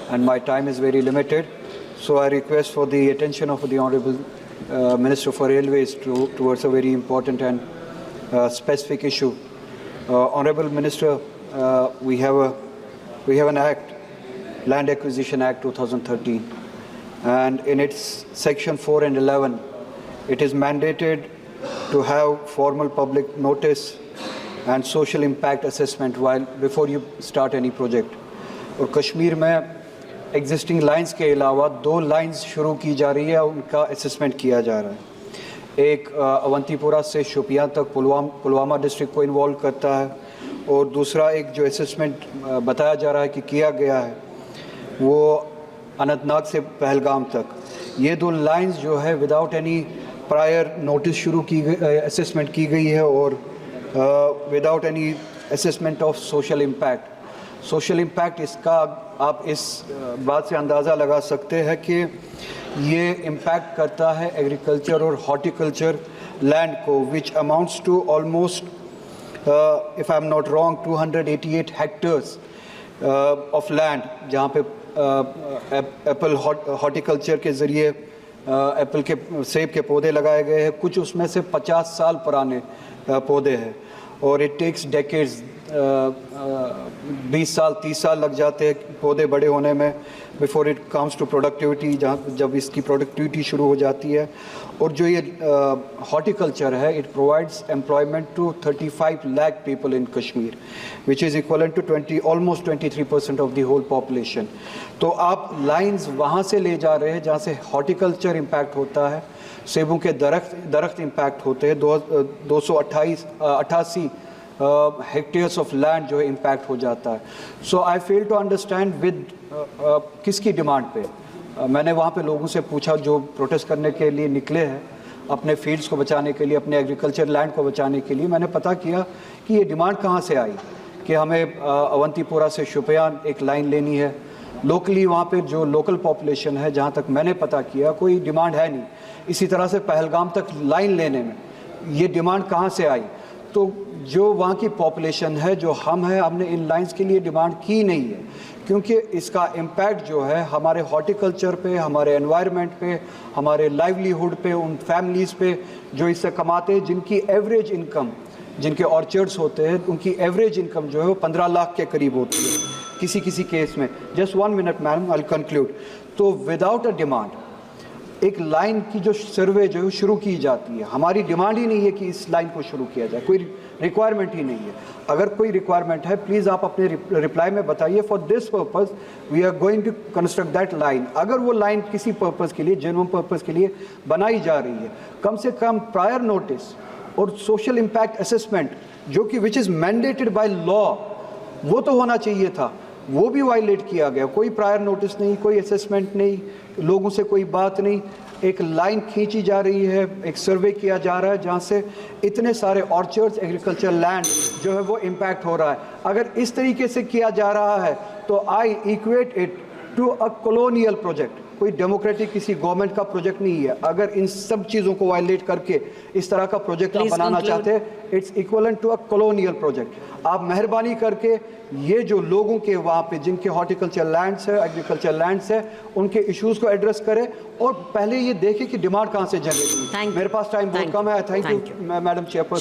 and my time is very limited. So I request for the attention of the Honorable Minister for Railways towards a very important and specific issue. Honorable Minister, we have an act, Land Acquisition Act 2013, and in its section 4 and 11, it is mandated to have formal public notice and social impact assessment before you start any project. और कश्मीर में existing lines के अलावा 2 lines शुरू की जा रही है, उनका assessment किया जा रहा है. एक अवंतीपुरा से शोपियां तक पुलवामा डिस्ट्रिक्ट को इन्वॉल्व करता है, और दूसरा एक जो assessment बताया जा रहा है कि किया गया है वो अनंतनाग से पहलगाम तक. ये 2 लाइंस जो है विदाउट एनी प्रायर नोटिस शुरू की गई, असेसमेंट की गई है, और without any assessment of social impact. Social impact इसका आप इस बात से अंदाज़ा लगा सकते हैं कि ये इम्पैक्ट करता है एग्रीकल्चर और हॉर्टिकल्चर लैंड को, which amounts to almost if I am not wrong 288 hectares of land, जहाँ पे एप्पल हॉर्टिकल्चर के ज़रिए एप्पल के सेब के पौधे लगाए गए हैं. कुछ उसमें से 50 साल पुराने पौधे हैं, और इट टेक्स डेकेड्स, 20 साल 30 साल लग जाते हैं पौधे बड़े होने में before it comes to productivity, जब इसकी प्रोडक्टिविटी शुरू हो जाती है. और जो ये हॉर्टिकल्चर है, it provides employment to 35 lakh people in Kashmir, which is equivalent to almost 23% of the whole population. तो आप लाइंस वहाँ से ले जा रहे हैं जहाँ से हॉर्टिकल्चर इम्पैक्ट होता है, सेबों के दरख्त इम्पैक्ट होते हैं. 288 हेक्टेयर्स ऑफ लैंड जो है इम्पैक्ट हो जाता है. सो आई फेल टू अंडरस्टैंड विद किसकी डिमांड पे. मैंने वहाँ पे लोगों से पूछा जो प्रोटेस्ट करने के लिए निकले हैं, अपने फील्ड्स को बचाने के लिए, अपने एग्रीकल्चर लैंड को बचाने के लिए. मैंने पता किया कि ये डिमांड कहाँ से आई कि हमें अवंतीपुरा से शोपियां एक लाइन लेनी है. लोकली वहाँ पे जो लोकल पॉपुलेशन है, जहाँ तक मैंने पता किया, कोई डिमांड है नहीं. इसी तरह से पहलगाम तक लाइन लेने में ये डिमांड कहाँ से आई? तो जो वहाँ की पॉपुलेशन है, जो हम हैं, हमने इन लाइंस के लिए डिमांड की नहीं है, क्योंकि इसका इम्पैक्ट जो है हमारे हॉर्टिकल्चर पे, हमारे एनवायरनमेंट पे, हमारे लाइवलीहुड पे, उन फैमिलीज़ पे जो इससे कमाते हैं, जिनकी एवरेज इनकम, जिनके ऑर्चर्ड्स होते हैं, उनकी एवरेज इनकम जो है वो 15 लाख के करीब होती है किसी केस में. Just 1 minute madam, I conclude. तो विदाउट अ डिमांड एक लाइन की जो सर्वे जो है शुरू की जाती है, हमारी डिमांड ही नहीं है कि इस लाइन को शुरू किया जाए, कोई रिक्वायरमेंट ही नहीं है. अगर कोई रिक्वायरमेंट है, प्लीज़ आप अपने रिप्लाई में बताइए. For this purpose we are going to construct that line. अगर वो लाइन किसी पर्पस के लिए, जेन्युइन पर्पस के लिए बनाई जा रही है, कम से कम प्रायर नोटिस और सोशल इम्पैक्ट असेसमेंट, जो कि which is mandated by law, वो तो होना चाहिए था. वो भी वायलेट किया गया. कोई प्रायर नोटिस नहीं, कोई असेसमेंट नहीं, लोगों से कोई बात नहीं. एक लाइन खींची जा रही है, एक सर्वे किया जा रहा है जहाँ से इतने सारे ऑर्चर्ड्स, एग्रीकल्चर लैंड जो है वो इम्पैक्ट हो रहा है. अगर इस तरीके से किया जा रहा है तो I equate it to a colonial project. कोई डेमोक्रेटिक किसी गवर्नमेंट का प्रोजेक्ट नहीं है. अगर इन सब चीज़ों को वायलेट करके इस तरह का प्रोजेक्ट आप बनाना चाहते हैं, it's equivalent to a colonial project. आप मेहरबानी करके ये जो लोगों के वहाँ पे जिनके हॉर्टिकल्चर लैंड्स है, एग्रीकल्चर लैंड्स है, उनके इश्यूज़ को एड्रेस करें, और पहले ये देखें कि डिमांड कहाँ से जनरेट हुई. मेरे पास टाइम बहुत कम है. Thank you madam chairperson.